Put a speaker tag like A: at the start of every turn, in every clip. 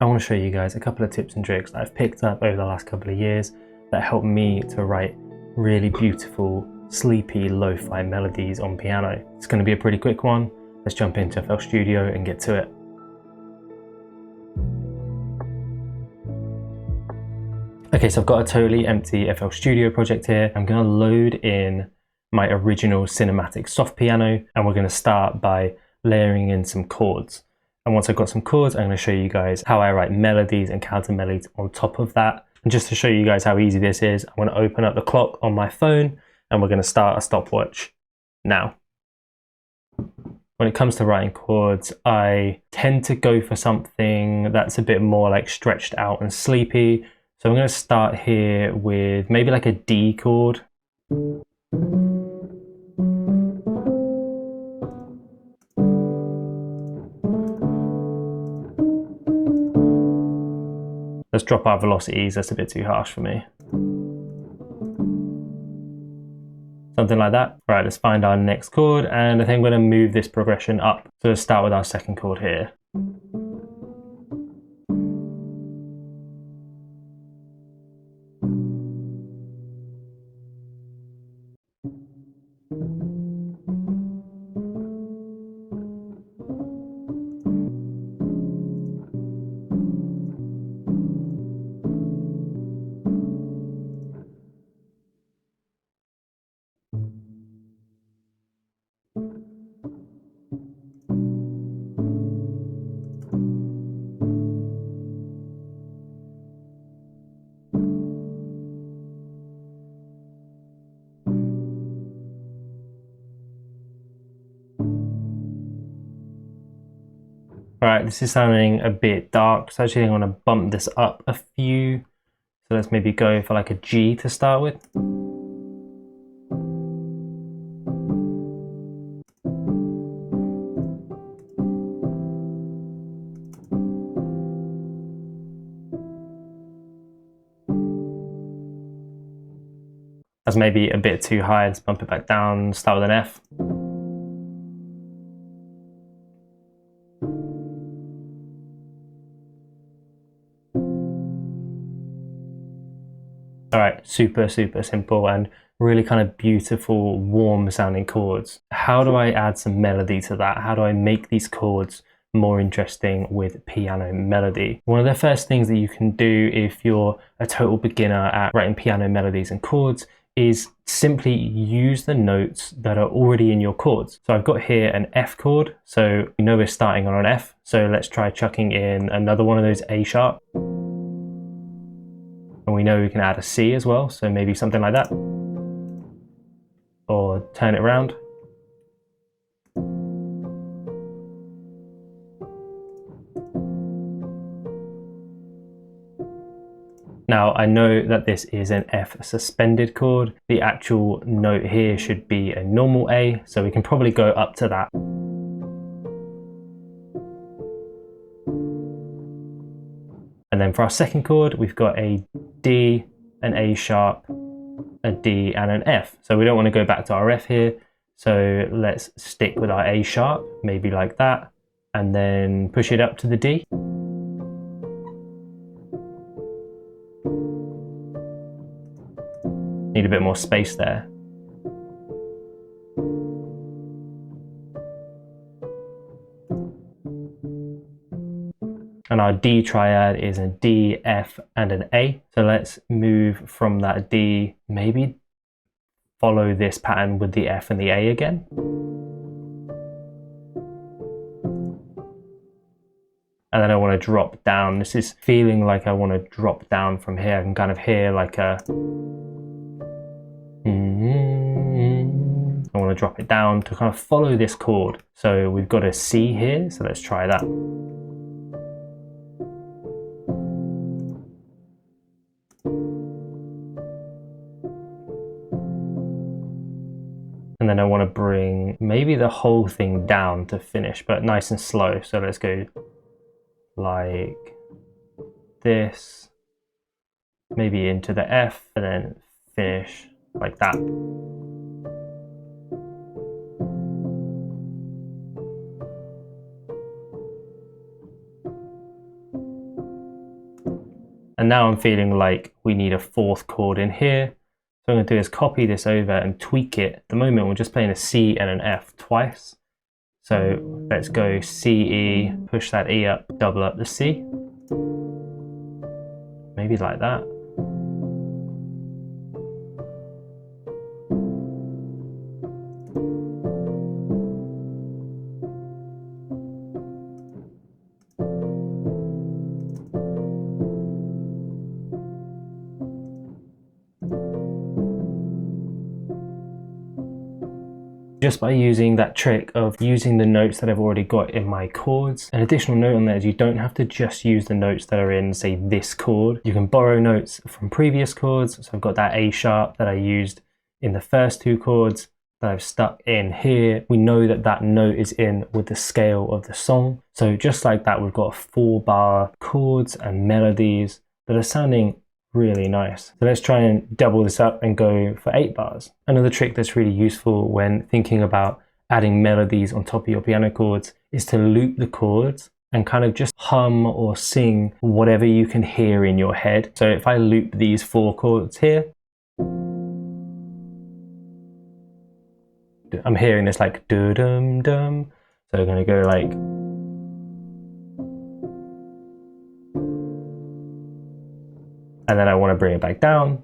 A: I want to show you guys a couple of tips and tricks that I've picked up over the last couple of years that help me to write really beautiful, sleepy, lo-fi melodies on piano. It's going to be a pretty quick one. Let's jump into FL Studio and get to it. Okay, so I've got a totally empty FL Studio project here. I'm going to load in my original cinematic soft piano, and we're going to start by layering in some chords. And once I've got some chords, I'm going to show you guys how I write melodies and counter melodies on top of that. And just to show you guys how easy this is, I'm going to open up the clock on my phone and we're going to start a stopwatch now. When it comes to writing chords, I tend to go for something that's a bit more like stretched out and sleepy. So I'm going to start here with maybe like a D chord. Let's drop our velocities, that's a bit too harsh for me. Something like that. Right, let's find our next chord, and I think we're going to move this progression up. So let's start with our second chord here. Alright, this is sounding a bit dark, so actually I'm going to bump this up a few. So let's maybe go for like a G to start with. That's maybe a bit too high, let's bump it back down, start with an F. Alright, super simple and really kind of beautiful, warm sounding chords. How do I add some melody to that? How do I make these chords more interesting with piano melody? One of the first things that you can do if you're a total beginner at writing piano melodies and chords is simply use the notes that are already in your chords. So I've got here an F chord, so we know we're starting on an F, so let's try chucking in another one of those A sharp. And we know we can add a C as well, so maybe something like that. Or turn it around. Now I know that this is an F suspended chord. The actual note here should be a normal A, so we can probably go up to that. And then for our second chord, we've got a D, an A sharp, a D and an F. So we don't want to go back to our F here. So let's stick with our A sharp, maybe like that, and then push it up to the D. Need a bit more space there. And our D triad is a D, F, and an A. So let's move from that D, maybe follow this pattern with the F and the A again. And then I want to drop down. This is feeling like I want to drop down from here. I can kind of hear like a... I want to drop it down to kind of follow this chord. So we've got a C here, so let's try that. And then I want to bring maybe the whole thing down to finish, but nice and slow. So let's go like this, maybe into the F, and then finish like that. And now I'm feeling like we need a fourth chord in here. So I'm going to do is copy this over and tweak it. At the moment, we're just playing a C and an F twice. So let's go C, E, push that E up, double up the C. Maybe like that. Just by using that trick of using the notes that I've already got in my chords. An additional note on there is you don't have to just use the notes that are in, say, this chord. You can borrow notes from previous chords. So I've got that A sharp that I used in the first two chords that I've stuck in here. We know that that note is in with the scale of the song. So just like that, we've got 4-bar chords and melodies that are sounding really nice. So let's try and double this up and go for 8 bars. Another trick that's really useful when thinking about adding melodies on top of your piano chords is to loop the chords and kind of just hum or sing whatever you can hear in your head. So if I loop these 4 chords here, I'm hearing this like do-dum-dum. So we're going to go like, and then I want to bring it back down.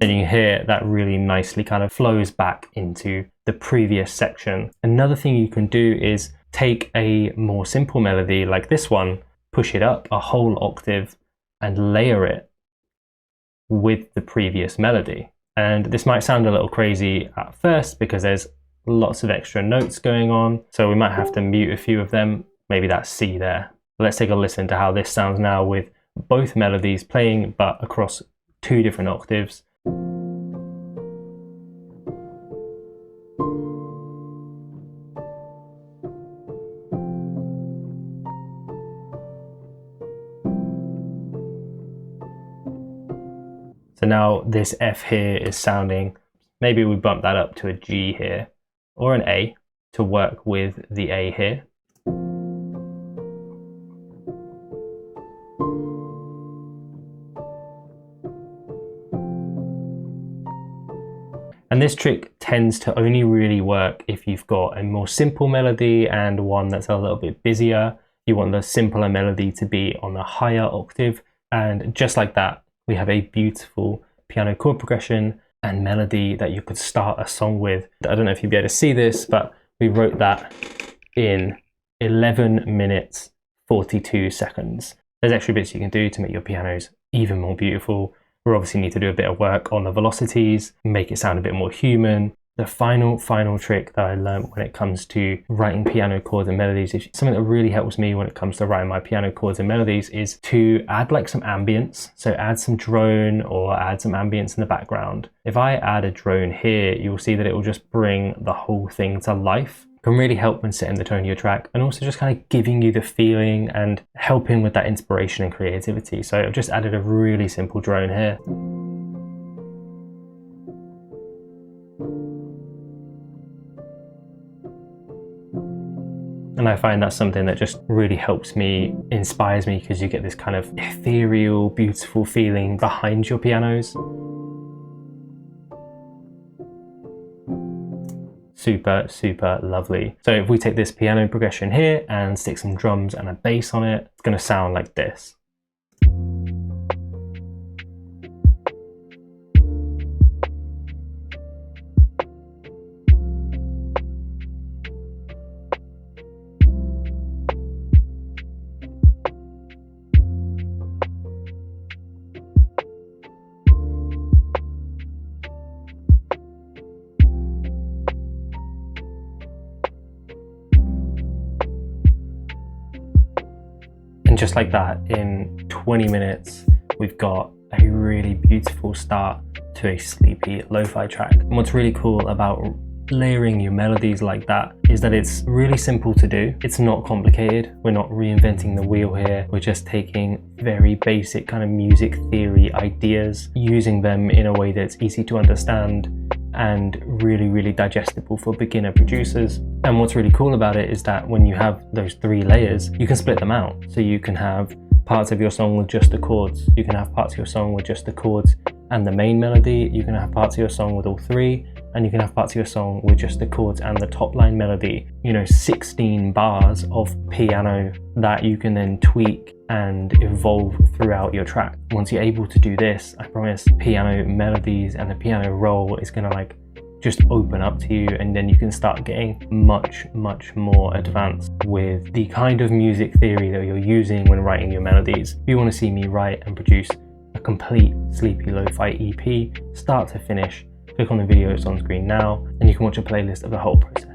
A: And you can hear that really nicely kind of flows back into the previous section. Another thing you can do is take a more simple melody like this one, push it up a whole octave and layer it with the previous melody. And this might sound a little crazy at first because there's lots of extra notes going on. So we might have to mute a few of them. Maybe that's C there. Let's take a listen to how this sounds now with both melodies playing but across 2 different octaves. So now this F here is sounding, maybe we bump that up to a G here, or an A to work with the A here. And this trick tends to only really work if you've got a more simple melody and one that's a little bit busier. You want the simpler melody to be on a higher octave. And just like that, we have a beautiful piano chord progression and melody that you could start a song with. I don't know if you'll be able to see this, but we wrote that in 11 minutes, 42 seconds. There's extra bits you can do to make your pianos even more beautiful. We obviously need to do a bit of work on the velocities, make it sound a bit more human. The final trick that I learned when it comes to writing piano chords and melodies, is something that really helps me when it comes to writing my piano chords and melodies, is to add like some ambience. So add some drone or add some ambience in the background. If I add a drone here, you'll see that it will just bring the whole thing to life. It can really help when setting the tone of your track and also just kind of giving you the feeling and helping with that inspiration and creativity. So I've just added a really simple drone here. And I find that's something that just really helps me, inspires me, because you get this kind of ethereal, beautiful feeling behind your pianos. Super, super lovely. So if we take this piano progression here and stick some drums and a bass on it, it's going to sound like this. just like that, in 20 minutes, we've got a really beautiful start to a sleepy lo-fi track. And what's really cool about layering your melodies like that is that it's really simple to do. It's not complicated. We're not reinventing the wheel here. We're just taking very basic kind of music theory ideas, using them in a way that's easy to understand and really digestible for beginner producers. And what's really cool about it is that when you have those 3 layers, you can split them out. So you can have parts of your song with just the chords. You can have parts of your song with just the chords and the main melody. You can have parts of your song with all 3. And you can have parts of your song with just the chords and the top line melody. 16 bars of piano that you can then tweak and evolve throughout your track. Once you're able to do this, I promise piano melodies and the piano roll is gonna like just open up to you, and then you can start getting much more advanced with the kind of music theory that you're using when writing your melodies. If you want to see me write and produce a complete sleepy lo-fi EP, start to finish, click on the video that's on screen now, and you can watch a playlist of the whole process.